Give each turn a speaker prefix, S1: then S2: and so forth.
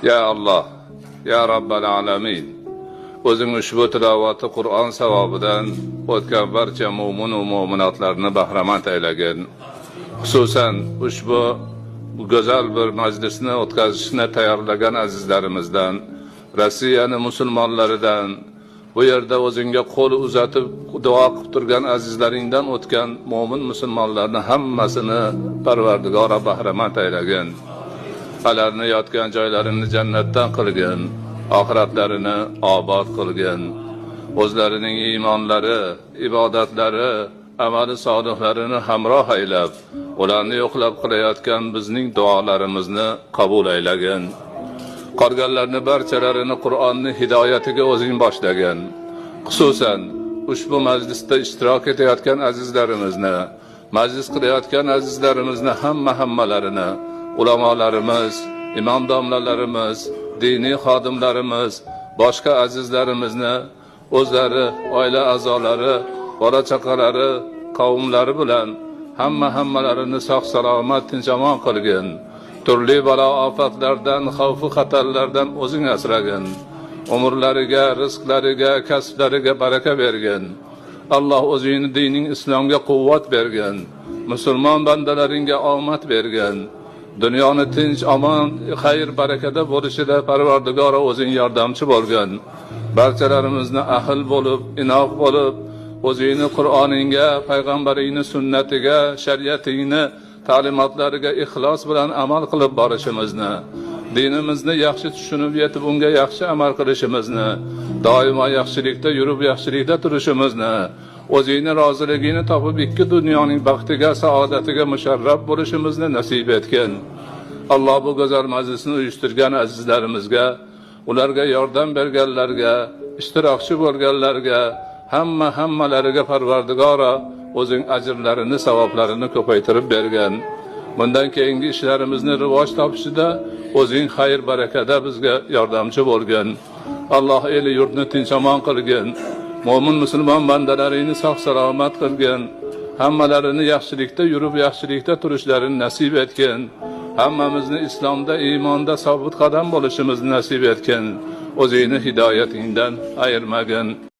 S1: Ya Allah, ya Rabbal alamin. O'zing ushbu tilovati Qur'on savobidan o'tgan barcha mu'min va mu'minatlarni bahramand aylagin. Xususan ushbu go'zal bir majlisni o'tkazishni tayyorlagan azizlarimizdan, Rossiyaning musulmonlaridan, bu yerda o'zingga qo'l uzatib duo qilib turgan azizlaringdan o'tgan mu'min musulmonlarni hammasini Parvardigora bahramand aylagin. Ularni yotgan joylarini jannatdan qilgin, oxiratlarini obod qilgin. O'zlarining iymonlari, ibodatlari, amali solihlarini hamroh aylab, ularni yo'qlab qilayotgan bizning duolarimizni qabul aylagin. Qolganlarni barchalarini Qur'onning hidoyatiga o'zing boshlagin. Xususan ushbu majlisda ishtirok etayotgan azizlarimizni, majlis qilayotgan azizlarimizni hammalarini, ulamolarimiz, imom domlalarimiz, diniy xodimlarimiz, boshqa azizlarimizni o'zlari, oila a'zolari, bola chaqalari, qavmlari bilan hammalarini sog' salomat tinch-omon qilgin. Turli balo ofatlardan, xavf xatarlardan o'zing asragin. Umrlariga, rizqlariga, kasblariga baraka bergin. Alloh o'zing dining islomga quvvat bergin. Musulmon bandalaringga omad bergin. Dunyoni tinch, omon, xayr, barakada bo'lishida Parvardigora o'zing yordamchi bo'lgin. Barchalarimizni ahil bo'lib, inoq bo'lib, o'zingni Qur'oningga, payg'ambaringni sunnatiga, shariatingni ta'limotlariga ixlos bilan amal qilib borishimizni, dinimizni yaxshi tushunib yetib unga yaxshi amal qilishimizni, doimo yaxshilikda yurib yaxshilikda turishimizni, o'zingni roziligini topib ikki dunyoning baxtiga, saodatiga musharraf bo'lishimizni nasib etgin. Alloh bu go'zal majlisni uyushtirgan azizlarimizga, ularga yordam berganlarga, ishtirokchi bo'lganlarga, hammalariga Parvardigora o'zing ajrlarini, savoblarini ko'paytirib bergan. Bundan keyingi ishlarimizni rivoj topishida o'zing xayr barakada bizga yordamchi bo'lgin. Alloh eli yurtni tinch-omon qilgin. Mo'min musulmon bandalaringni sog' salomat qilgin. Hammalarini yaxshilikda yurib yaxshilikda turishlarini nasib etgin. Hammamizni islomda, iymonda sobit qadam bo'lishimizni nasib etgin. O'zingni hidoyatingdan ayirmagin.